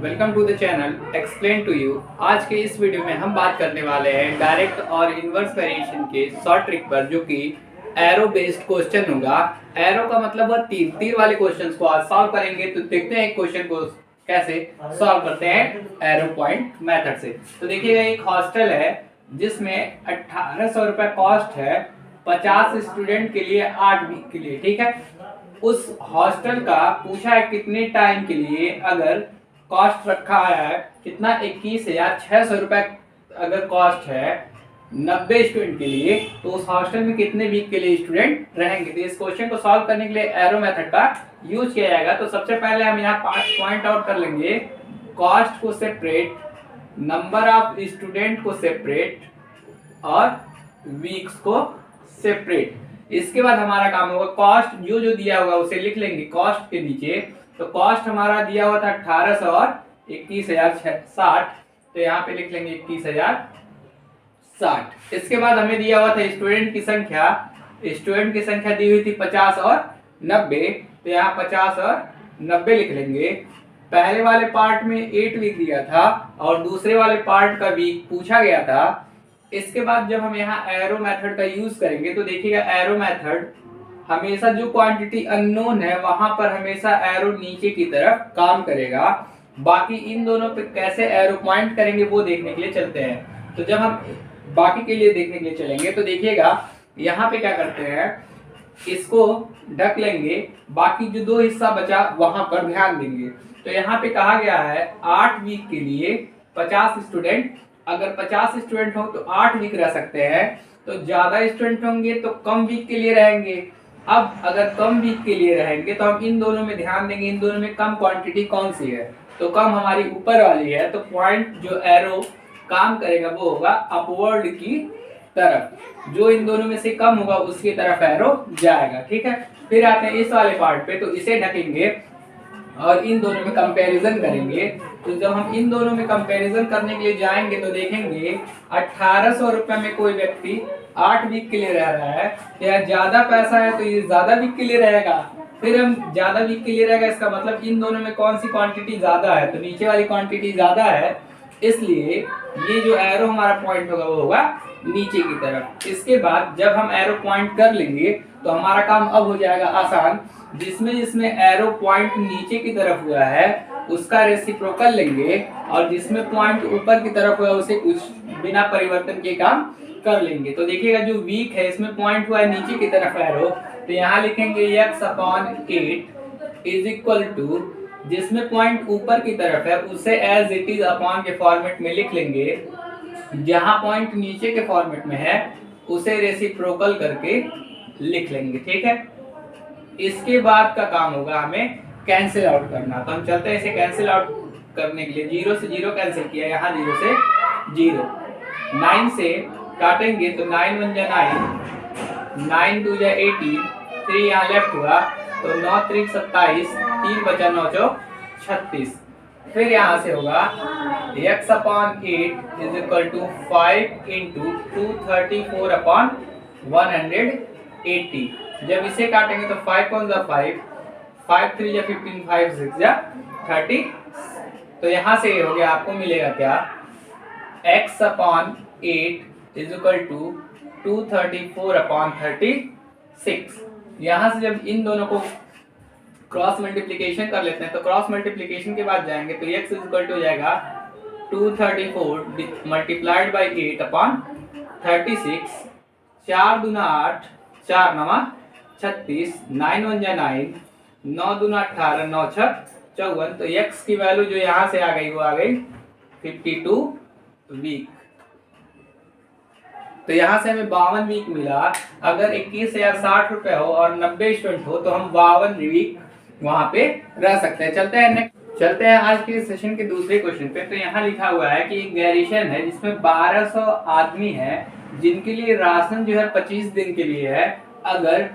Welcome to the channel explain to you. आज के इस वीडियो में हम बात करने वाले हैं डायरेक्ट और इनवर्स वेरिएशन के शॉर्ट ट्रिक पर, जो कि एरो बेस्ड क्वेश्चन होगा। एरो का मतलब वह तीर तीर वाले क्वेश्चंस को आज सॉल्व करेंगे। तो देखते हैं एक क्वेश्चन को कैसे सॉल्व करते हैं एरो पॉइंट मेथड से। तो देखिएगा, एक हॉस्टल है जिसमें 1800 रुपये कॉस्ट है 50 स्टूडेंट के लिए 8 वीक के लिए, ठीक है। उस हॉस्टल का पूछा है कितने टाइम के लिए, अगर कॉस्ट रखा है कितना 21,600 रुपये अगर कॉस्ट है 90 स्टूडेंट के लिए, तो उस हॉस्टल में कितने वीक के लिए स्टूडेंट रहेंगे। तो इस क्वेश्चन को सॉल्व करने के लिए एरो मेथड का यूज किया जाएगा। तो सबसे पहले हम यहाँ 5 पॉइंट आउट कर लेंगे। कॉस्ट को सेपरेट, नंबर ऑफ स्टूडेंट को सेपरेट और वीक्स को सेपरेट। इसके बाद हमारा काम होगा कॉस्ट जो जो दिया होगा उसे लिख लेंगे कॉस्ट के नीचे। तो कॉस्ट हमारा दिया हुआ था 1800 और 21,060, तो यहाँ पे लिख लेंगे 21,060। इसके बाद हमें दिया हुआ था स्टूडेंट की संख्या। स्टूडेंट की संख्या दी हुई थी 50 और 90, तो यहाँ 50 और 90 लिख लेंगे। पहले वाले पार्ट में 8 वीक दिया था और दूसरे वाले पार्ट का वीक पूछा गया था। इसके बाद जब हम यहाँ एरो मेथड का यूज करेंगे तो देखिएगा, एरो मेथड हमेशा जो क्वांटिटी अननोन है वहां पर हमेशा एरो नीचे की तरफ काम करेगा। बाकी इन दोनों पे कैसे एरो पॉइंट करेंगे वो देखने के लिए चलते हैं। तो जब हम बाकी के लिए देखने के लिए चलेंगे तो देखिएगा, यहाँ पे क्या करते हैं, इसको ढक लेंगे, बाकी जो 2 हिस्सा बचा वहां पर ध्यान देंगे। तो यहाँ पे कहा गया है 8 वीक के लिए 50 स्टूडेंट। अगर 50 स्टूडेंट हो तो 8 वीक रह सकते हैं, तो ज्यादा स्टूडेंट होंगे तो कम वीक के लिए रहेंगे। अब अगर कम वीक के लिए रहेंगे तो हम इन दोनों में ध्यान देंगे, इन दोनों में कम क्वांटिटी कौन सी है, तो कम हमारी ऊपर वाली है। तो पॉइंट जो एरो काम करेगा वो होगा अपवर्ड की तरफ, जो इन दोनों में से कम होगा उसकी तरफ एरो जाएगा, ठीक है। फिर आते हैं इस वाले पार्ट पे, तो इसे ढकेंगे और इन दोनों में कंपैरिजन करेंगे। तो जब हम इन दोनों में कंपैरिजन करने के लिए जाएंगे तो देखेंगे 1800 रुपये में कोई व्यक्ति 8 वीक के लिए रह रहा है, या ज्यादा पैसा है तो ये ज्यादा वीक के लिए रहेगा। फिर हम ज्यादा वीक के लिए रहेगा, इसका मतलब इन दोनों में कौन सी क्वांटिटी ज्यादा है, तो नीचे वाली क्वांटिटी ज्यादा है, इसलिए ये जो एरो हमारा पॉइंट होगा वो होगा नीचे की तरफ। इसके बाद जब हम एरो पॉइंट कर लेंगे तो हमारा काम अब हो जाएगा आसान। जिसमें जिसमें एरो पॉइंट नीचे की तरफ हुआ है उसका रेसिप्रोकल लेंगे, और जिसमें पॉइंट ऊपर की तरफ हुआ उसे कुछ बिना परिवर्तन के काम कर लेंगे। तो देखिएगा, जो वीक है इसमें पॉइंट हुआ है नीचे की तरफ एरो, तो यहाँ लिखेंगे x/8 इज इक्वल टू, जिसमें पॉइंट ऊपर की तरफ है उसे एज इट इज अपॉन के फॉर्मेट में लिख लेंगे। जहां पॉइंट नीचे के फॉर्मेट में है उसे रेसिप्रोकल करके लिख लेंगे, ठीक है। इसके बाद का काम होगा हमें कैंसिल आउट करना। तो हम चलते हैं इसे कैंसिल आउट करने के लिए। 0 से 0 कैंसिल किया, यहाँ 0 से 0, 9 से काटेंगे तो 9 1 जा 9, 9 2 जा 18, 3 यहाँ लेफ्ट हुआ तो 9 3 27, 3 बचा 9 4 36। फिर यहाँ से होगा x/8 is equal to 5 into 234/180। जब इसे काटेंगे तो 5 कौन सा 5, 5 3 या 15, 5 6 या 30। तो यहाँ से हो गया, आपको मिलेगा क्या, x/8 इज इक्वल टू 234/36। यहाँ से जब इन दोनों को क्रॉस मल्टीप्लिकेशन कर लेते हैं तो क्रॉस मल्टीप्लिकेशन के बाद जाएंगे तो x इज इक्वल टू हो जाएगा 234 मल्टीप्लाइड बाई 8/36, 4 दूना 8, 4 नवा 36, 9 1 जा 9, 9 दूना 18, 9 6 54। तो x की वैल्यू जो यहाँ से आ गई वो आ गई 52 वीक। तो यहाँ से हमें 52 वीक मिला। अगर 21,060 रुपये हो और 90 स्टूडेंट हो तो हम 52 वीक वहां पे रह सकते हैं। चलते हैं आज के सेशन के दूसरे क्वेश्चन पे। तो यहाँ लिखा हुआ है कि एक गैरिशन है जिसमें 1200 आदमी है जिनके लिए राशन जो है 25 दिन के लिए है। अगर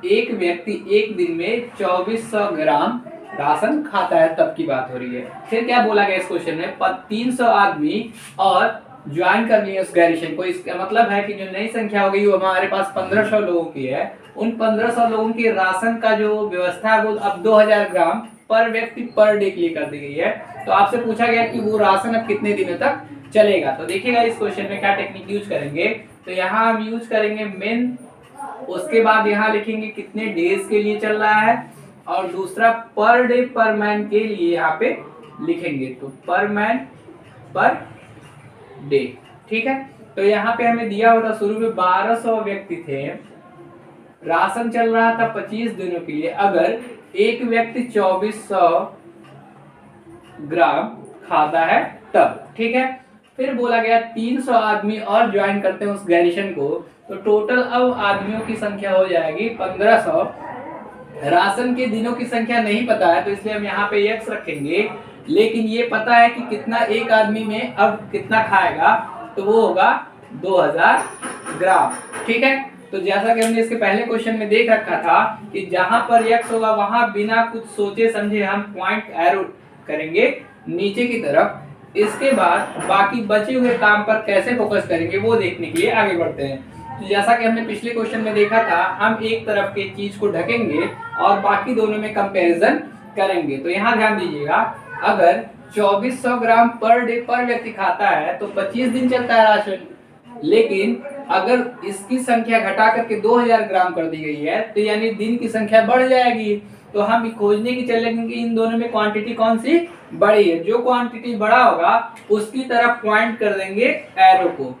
एक व्यक्ति एक दिन में 2400 ग्राम राशन खाता है तब की बात हो रही है। फिर क्या बोला गया इस क्वेश्चन में, 300 आदमी और ज्वाइन कर लिए उस गैरिशन को। इसका मतलब है कि जो नई संख्या हो गई वो हमारे पास 1500 लोगों की है। उन 1500 लोगों के राशन का जो व्यवस्था है वो अब 2000 ग्राम पर व्यक्ति पर डे के लिए कर दी गई है। तो आपसे पूछा गया कि वो राशन अब कितने दिनों तक चलेगा। तो देखिएगा इस क्वेश्चन में क्या टेक्निक यूज करेंगे। तो यहाँ हम यूज करेंगे मेन, उसके बाद यहाँ लिखेंगे कितने डेज के लिए चल रहा है, और दूसरा पर डे पर मैन के लिए यहाँ पे लिखेंगे, तो पर मैन पर डे। ठीक है, तो यहाँ पे हमें दिया हुआ था शुरू में 1200 व्यक्ति थे, राशन चल रहा था 25 दिनों के लिए, अगर एक व्यक्ति 2400 ग्राम खाता है तब। ठीक है, फिर बोला गया 300 आदमी और ज्वाइन करते हैं उस गैरिशन को, तो टोटल अब आदमियों की संख्या हो जाएगी 1500। राशन के दिनों की संख्या नहीं पता है तो इसलिए हम यहाँ पे x रखेंगे, लेकिन ये पता है कि कितना एक आदमी में अब कितना खाएगा, तो वो होगा 2000 ग्राम। ठीक है, तो जैसा कि हमने इसके पहले क्वेश्चन में देख रखा था कि जहां पर x होगा वहां बिना कुछ सोचे समझे हम पॉइंट एरो करेंगे नीचे की तरफ। इसके बाद बाकी बचे हुए काम पर कैसे फोकस करेंगे वो देखने के लिए आगे बढ़ते हैं। तो जैसा कि हमने पिछले क्वेश्चन में देखा था, हम एक तरफ के चीज को ढकेंगे और बाकी दोनों में कंपैरिजन करेंगे। तो यहाँ ध्यान दीजिएगा, अगर 2400 ग्राम पर डे पर व्यक्ति खाता है तो 25 दिन चलता है राशन, लेकिन अगर इसकी संख्या घटा करके 2000 ग्राम कर दी गई है तो यानी दिन की संख्या बढ़ जाएगी। तो हम खोजने की चलेंगे कि इन दोनों में क्वांटिटी कौन सी बड़ी है। जो क्वांटिटी बड़ा होगा उसकी तरफ पॉइंट कर देंगे एरो को।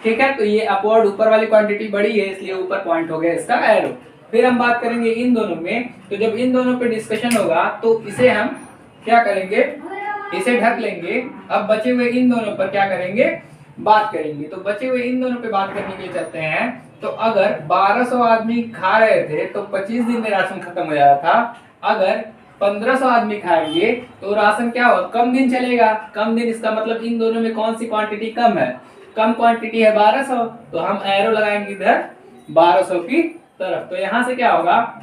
ठीक है, तो ये अपवर्ड ऊपर वाली क्वांटिटी बड़ी है इसलिए ऊपर पॉइंट हो गया इसका एरो। फिर हम बात करेंगे इन दोनों में, तो जब इन दोनों पे डिस्कशन होगा तो इसे हम क्या करेंगे, इसे ढक लेंगे। अब बचे हुए इन दोनों पर क्या करेंगे, बात करेंगे। तो बचे हुए इन दोनों पे बात करने के लिए चलते हैं। तो अगर 1200 आदमी खा रहे थे तो 25 दिन में राशन खत्म हो जाता था। अगर 1500 आदमी खाएंगे तो राशन क्या होगा, कम दिन चलेगा। कम दिन इसका मतलब इन दोनों में कौन सी क्वांटिटी कम है, कम क्वांटिटी है 1200, तो हम एरो लगाएंगे इधर 1200 की तरफ। तो यहाँ से क्या होगा,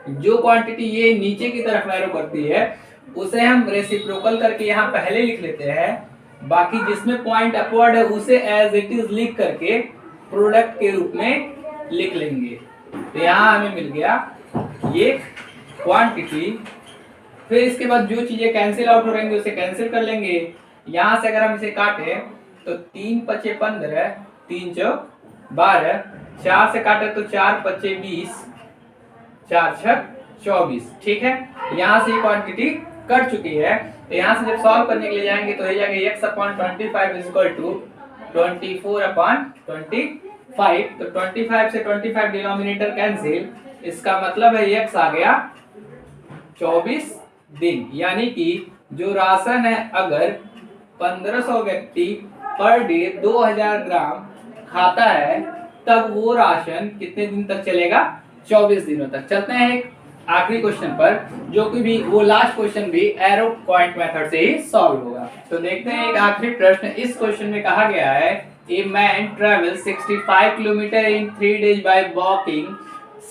जो क्वांटिटी ये नीचे की तरफ एरो करती है उसे हम रेसिप्रोकल करके यहाँ पहले लिख लेते हैं, बाकी जिसमें पॉइंट अपवर्ड है उसे एज इट इज लिख करके प्रोडक्ट के रूप में लिख लेंगे। तो यहाँ हमें मिल गया ये क्वांटिटी। फिर इसके बाद जो चीजें कैंसिल आउट हो रहेंगे उसे कैंसिल कर लेंगे। यहाँ से अगर हम इसे काटे तो 3 पचे 15, 3 चौक 12, 4 से काटे तो 4 पचे 20, 4 छक 24। ठीक है, यहाँ से क्वांटिटी कट चुकी है। तो यहाँ से जब सॉल्व करने के लिए जाएंगे तो हो जाएगा x/25 इज इक्वल टू 24/25। तो 25 से 25 डिनोमिनेटर कैंसिल, इसका मतलब है x आ गया 24 दिन। यानी कि जो राशन है, अगर 1500 व्यक्ति पर डे 2000 ग्राम खाता है तब वो राशन कितने दिन तक चलेगा, 24 दिनों तक। चलते हैं एक आखिरी क्वेश्चन पर, जो कि भी वो लास्ट क्वेश्चन भी एरो पॉइंट मेथड से ही सॉल्व होगा। तो देखते हैं एक आखिरी प्रश्न। इस क्वेश्चन में कहा गया है a man travel 65 kilometre in 3 days by walking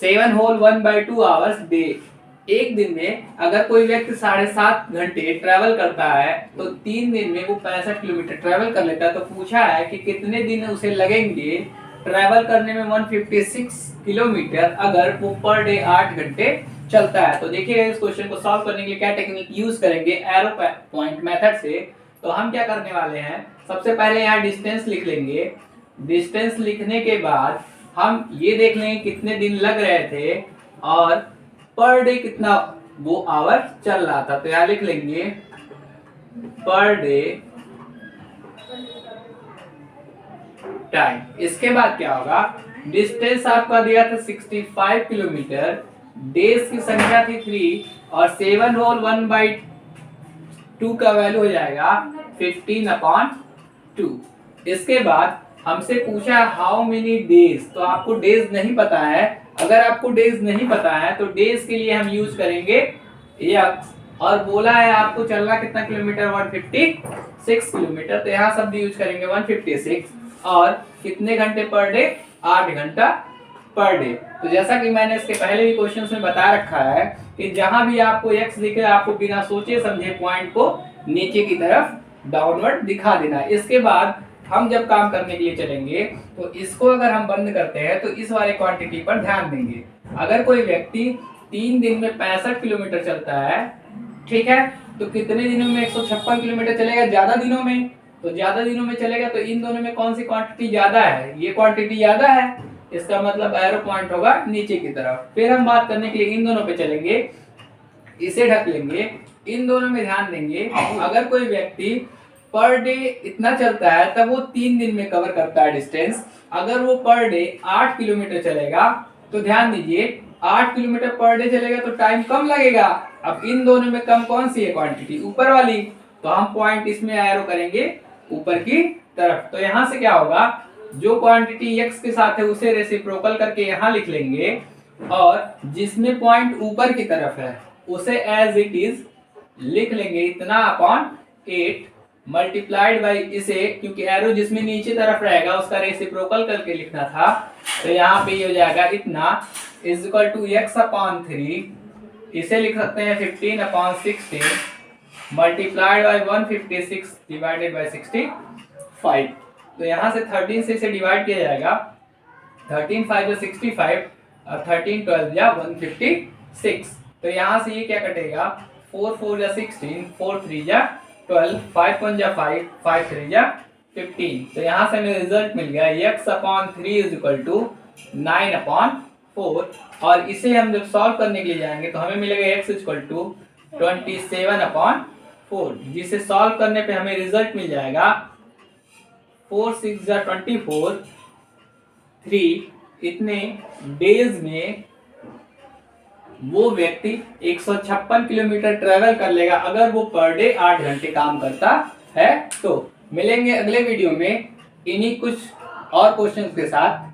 7 whole 1/2 hours day. एक दिन में अगर कोई व्यक्ति 7.5 घंटे ट्रेवल करता है तो 3 दिन में वो 65 किलोमीटर ट्रेवल कर लेता है। तो पूछा है कि कितने दिन उसे लगेंगे ट्रेवल करने में 156 किलोमीटर अगर वो पर डे 8 घंटे चलता है। तो देखिए इस क्वेश्चन को सॉल्व करने के लिए क्या टेक्निक यूज करेंगे, एरो पॉइंट मेथड से। तो हम क्या करने वाले हैं, सबसे पहले यहाँ डिस्टेंस लिख लेंगे। डिस्टेंस लिखने के बाद हम ये देख लेंगे कितने दिन लग रहे थे और पर डे कितना वो आवर चल रहा था। तो यहाँ लिख लेंगे पर डे टाइम। इसके बाद क्या होगा, डिस्टेंस आपका दिया था 65 किलोमीटर, डेज की संख्या थी 3 और 7 whole 1/2 का वैल्यू हो जाएगा 15/2। इसके बाद हमसे पूछा हाउ मेनी डेज। तो आपको डेज नहीं पता है। अगर आपको डेज नहीं पता है तो डेज के लिए हम यूज करेंगे x, और बोला है आपको चलना कितना किलोमीटर, 156 किलोमीटर। तो यहाँ शब्द यूज करेंगे 156 और कितने घंटे पर डे, 8 घंटा पर डे। तो जैसा कि मैंने इसके पहले भी क्वेश्चंस में बता रखा है कि जहां भी आपको x दिखे आपको बिना सोचे समझे पॉइंट को नीचे की तरफ डाउनवर्ड दिखा देना है। इसके बाद हम जब काम करने के लिए चलेंगे तो इसको अगर हम बंद करते हैं तो इस वाले क्वांटिटी पर ध्यान देंगे। अगर कोई व्यक्ति 3 दिन में 65 किलोमीटर चलता है, ठीक है, तो कितने दिनों में 156 किलोमीटर चलेगा? ज्यादा दिनों में। तो ज्यादा दिनों में चलेगा तो इन दोनों में कौन सी क्वांटिटी ज्यादा है? ये क्वांटिटी ज्यादा है, इसका मतलब एरो पॉइंट होगा नीचे की तरफ। फिर हम बात करने के लिए इन दोनों पे चलेंगे, इसे ढक लेंगे। इन दोनों में ध्यान देंगे, अगर कोई व्यक्ति पर डे इतना चलता है तब वो 3 दिन में कवर करता है डिस्टेंस। अगर वो पर डे 8 किलोमीटर चलेगा तो ध्यान दीजिए 8 किलोमीटर पर डे चलेगा तो टाइम कम लगेगा। अब इन दोनों में कम कौन सी है क्वांटिटी? ऊपर वाली। तो हम पॉइंट इसमें एरो करेंगे ऊपर की तरफ। तो यहाँ से क्या होगा, जो क्वांटिटी x के साथ है उसे रेसिप्रोकल करके यहाँ लिख लेंगे, और जिसमें पॉइंट ऊपर की तरफ है उसे एज इट इज लिख लेंगे इतना अपॉन 8 मल्टीप्लाइड बाई इसे, क्योंकि एरो जिसमें नीचे तरफ रहेगा उसका रेसिप्रोकल करके लिखना था। तो यहाँ पे ये हो जाएगा इतना is equal to x upon 3, इसे लिख सकते हैं 15 upon 16 multiplied by 156 divided by 65। तो यहाँ से 13 से इसे डिवाइड किया जाएगा, 13 5 जा 65 और 13 12 जा 156। तो यहाँ से ये क्या कटेगा, 4 4 जा 16, 4 3 जा 12, 5 1 जा 5, 5 3 जा 15। तो यहाँ से हमें रिजल्ट मिल गया x upon 3 is equal to 9 upon 4। और इसे हम जब सॉल्व करने के लिए जाएंगे तो हमें मिलेगा x इक्वल टू 27 अपॉन 4, जिसे सॉल्व करने पे हमें रिजल्ट मिल जाएगा 4 6 जा 24, 3 इतने डेज में वो व्यक्ति 156 किलोमीटर ट्रेवल कर लेगा अगर वो पर डे 8 घंटे काम करता है। तो मिलेंगे अगले वीडियो में इन्हीं कुछ और क्वेश्चंस के साथ।